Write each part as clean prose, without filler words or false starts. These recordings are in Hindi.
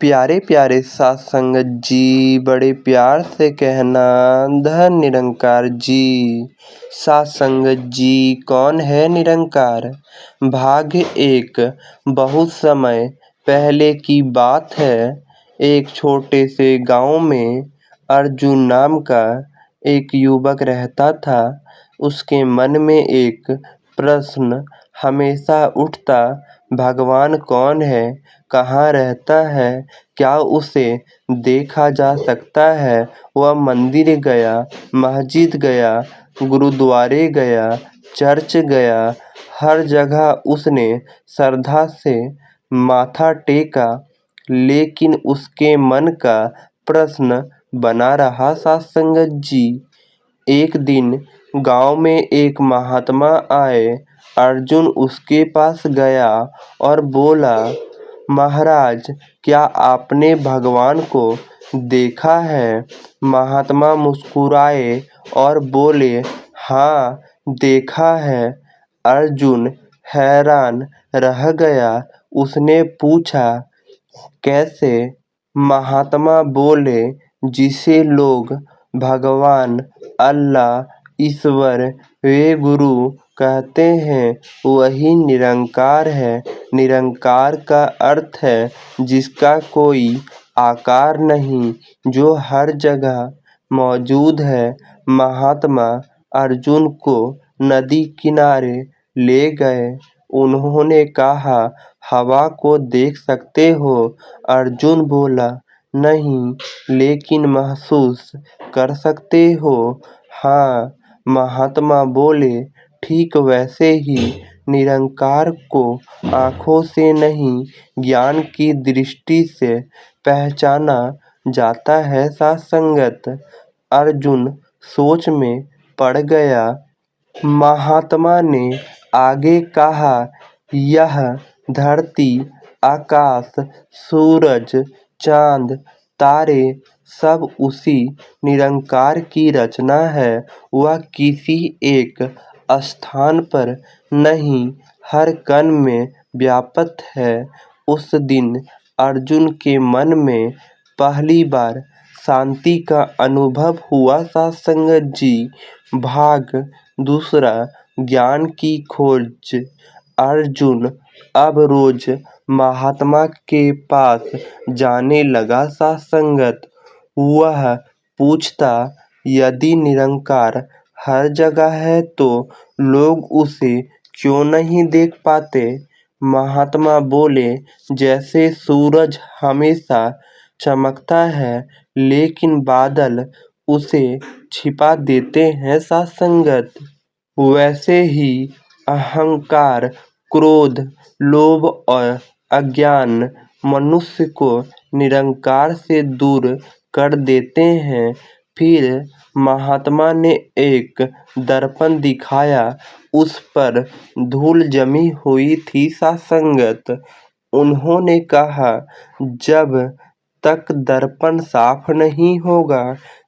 प्यारे प्यारे साथ संगत जी, बड़े प्यार से कहना धन निरंकार जी। साथ संगत जी, कौन है निरंकार? भाग एक। बहुत समय पहले की बात है। एक छोटे से गांव में अर्जुन नाम का एक युवक रहता था। उसके मन में एक प्रश्न हमेशा उठता, भगवान कौन है, कहाँ रहता है, क्या उसे देखा जा सकता है? वह मंदिर गया, मस्जिद गया, गुरुद्वारे गया, चर्च गया, हर जगह उसने श्रद्धा से माथा टेका, लेकिन उसके मन का प्रश्न बना रहा। सत्संगत जी, एक दिन गांव में एक महात्मा आए। अर्जुन उसके पास गया और बोला, महाराज, क्या आपने भगवान को देखा है? महात्मा मुस्कुराए और बोले, हाँ, देखा है। अर्जुन हैरान रह गया। उसने पूछा, कैसे? महात्मा बोले, जिसे लोग भगवान, अल्लाह, ईश्वर वे गुरु कहते हैं, वही निरंकार है। निरंकार का अर्थ है जिसका कोई आकार नहीं, जो हर जगह मौजूद है। महात्मा अर्जुन को नदी किनारे ले गए। उन्होंने कहा, हवा को देख सकते हो? अर्जुन बोला, नहीं, लेकिन महसूस कर सकते हो? हाँ। महात्मा बोले, ठीक वैसे ही निरंकार को आँखों से नहीं, ज्ञान की दृष्टि से पहचाना जाता है। सत्संगत, अर्जुन सोच में पड़ गया। महात्मा ने आगे कहा, यह धरती, आकाश, सूरज, चांद, तारे सब उसी निरंकार की रचना है। वह किसी एक स्थान पर नहीं, हर कण में व्याप्त है। उस दिन अर्जुन के मन में पहली बार शांति का अनुभव हुआ। सत्संगत जी, भाग दूसरा, ज्ञान की खोज। अर्जुन अब रोज महात्मा के पास जाने लगा। सत्संगत, वह पूछता, यदि निरंकार हर जगह है तो लोग उसे क्यों नहीं देख पाते? महात्मा बोले, जैसे सूरज हमेशा चमकता है, लेकिन बादल उसे छिपा देते हैं। सत्संगत, वैसे ही अहंकार, क्रोध, लोभ और अज्ञान मनुष्य को निरंकार से दूर कर देते हैं। फिर महात्मा ने एक दर्पण दिखाया। उस पर धूल जमी हुई थी। सत्संगत, उन्होंने कहा, जब तक दर्पण साफ नहीं होगा,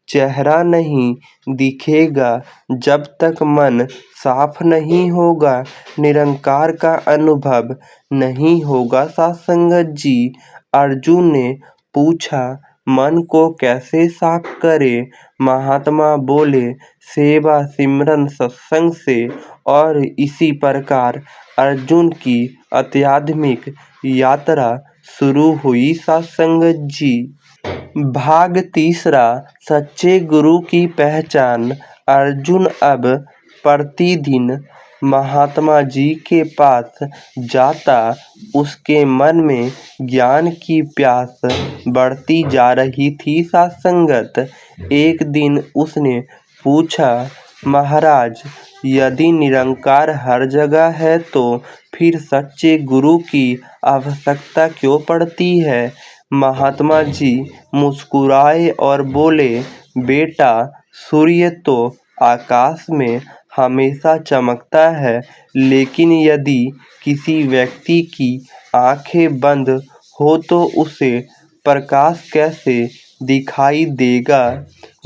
चेहरा नहीं दिखेगा। जब तक मन साफ नहीं होगा, निरंकार का अनुभव नहीं होगा। सत्संगत जी, अर्जुन ने पूछा, मन को कैसे साफ करें? महात्मा बोले, सेवा, सिमरन, सत्संग से। और इसी प्रकार अर्जुन की आध्यात्मिक यात्रा शुरू हुई। सत्संगत जी, भाग तीसरा, सच्चे गुरु की पहचान। अर्जुन अब प्रतिदिन महात्मा जी के पास जाता। उसके मन में ज्ञान की प्यास बढ़ती जा रही थी। सत्संगत, एक दिन उसने पूछा, महाराज, यदि निरंकार हर जगह है तो फिर सच्चे गुरु की आवश्यकता क्यों पड़ती है? महात्मा जी मुस्कुराए और बोले, बेटा, सूर्य तो आकाश में हमेशा चमकता है, लेकिन यदि किसी व्यक्ति की आंखें बंद हो तो उसे प्रकाश कैसे दिखाई देगा?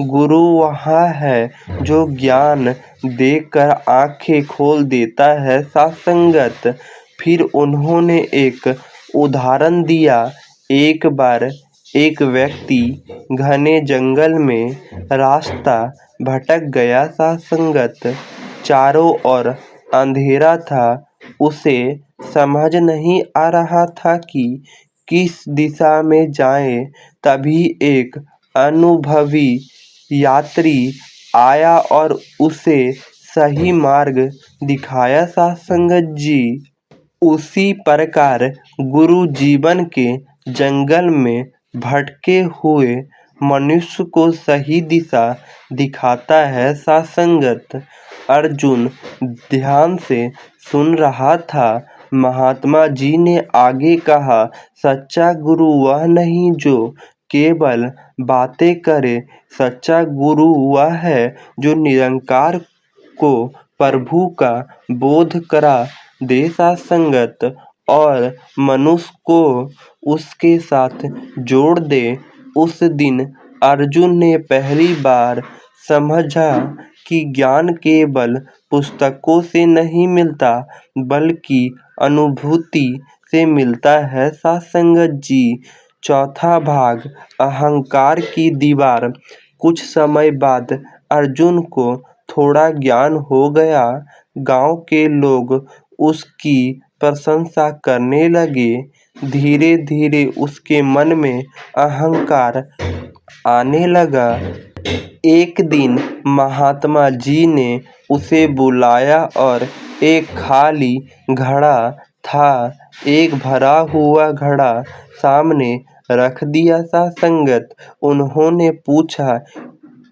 गुरु वहाँ है जो ज्ञान देकर आंखें खोल देता है। सत्संगत, फिर उन्होंने एक उदाहरण दिया। एक बार एक व्यक्ति घने जंगल में रास्ता भटक गया था। संगत चारों ओर अंधेरा था। उसे समझ नहीं आ रहा था कि किस दिशा में जाए। तभी एक अनुभवी यात्री आया और उसे सही मार्ग दिखाया। संगत जी उसी प्रकार गुरु जीवन के जंगल में भटके हुए मनुष्य को सही दिशा दिखाता है। संगत अर्जुन ध्यान से सुन रहा था। महात्मा जी ने आगे कहा, सच्चा गुरु वह नहीं जो केवल बातें करे। सच्चा गुरु वह है जो निरंकार को प्रभु का बोध करा दे। संगत और मनुष्य को उसके साथ जोड़ दे। उस दिन अर्जुन ने पहली बार समझा कि ज्ञान केवल पुस्तकों से नहीं मिलता बल्कि अनुभूति से मिलता है। संगत जी चौथा भाग अहंकार की दीवार। कुछ समय बाद अर्जुन को थोड़ा ज्ञान हो गया। गांव के लोग उसकी प्रशंसा करने लगे। धीरे धीरे उसके मन में अहंकार आने लगा। एक दिन महात्मा जी ने उसे बुलाया और एक खाली घड़ा था एक भरा हुआ घड़ा सामने रख दिया। संगत उन्होंने पूछा,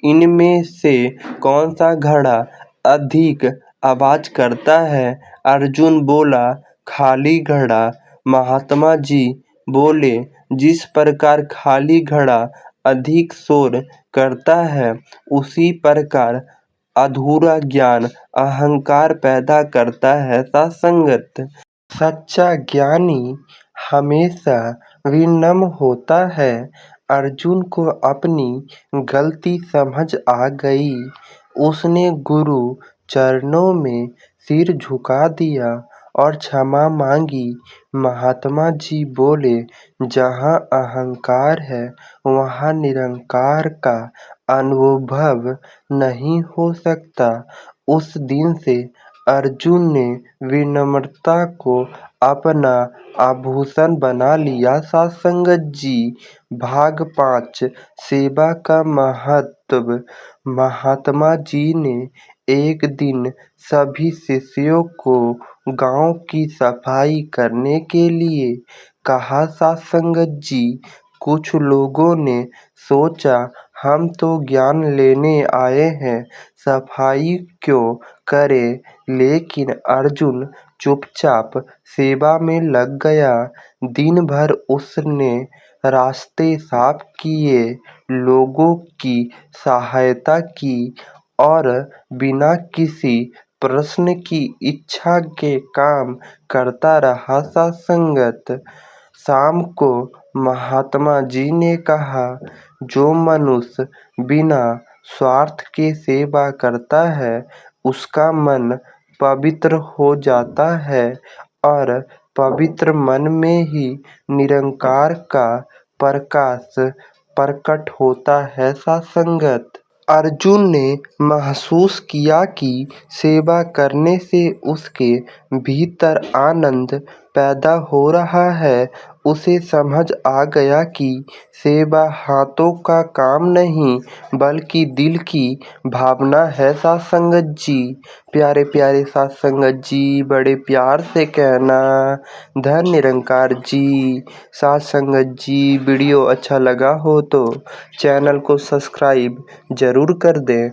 इनमें से कौन सा घड़ा अधिक आवाज करता है? अर्जुन बोला, खाली घड़ा। महात्मा जी बोले, जिस प्रकार खाली घड़ा अधिक शोर करता है उसी प्रकार अधूरा ज्ञान अहंकार पैदा करता है। संगत सच्चा ज्ञानी हमेशा विनम्र होता है। अर्जुन को अपनी गलती समझ आ गई। उसने गुरु चरणों में सिर झुका दिया और क्षमा मांगी। महात्मा जी बोले, जहाँ अहंकार है वहाँ निरंकार का अनुभव नहीं हो सकता। उस दिन से अर्जुन ने विनम्रता को अपना आभूषण बना लिया। संगत जी भाग 5 सेवा का महत्व। महात्मा जी ने एक दिन सभी शिष्यों को गांव की सफाई करने के लिए कहा। संगत जी कुछ लोगों ने सोचा, हम तो ज्ञान लेने आए हैं, सफाई क्यों करें? लेकिन अर्जुन चुपचाप सेवा में लग गया। दिन भर उसने रास्ते साफ किए, लोगों की सहायता की और बिना किसी प्रश्न की इच्छा के काम करता रहा। संगत शाम को महात्मा जी ने कहा, जो मनुष्य बिना स्वार्थ के सेवा करता है उसका मन पवित्र हो जाता है और पवित्र मन में ही निरंकार का प्रकाश प्रकट होता है। संगत अर्जुन ने महसूस किया कि सेवा करने से उसके भीतर आनंद पैदा हो रहा है। उसे समझ आ गया कि सेवा हाथों का काम नहीं बल्कि दिल की भावना है। संगत जी प्यारे प्यारे संगत जी बड़े प्यार से कहना, धन निरंकार जी। संगत जी वीडियो अच्छा लगा हो तो चैनल को सब्सक्राइब जरूर कर दें।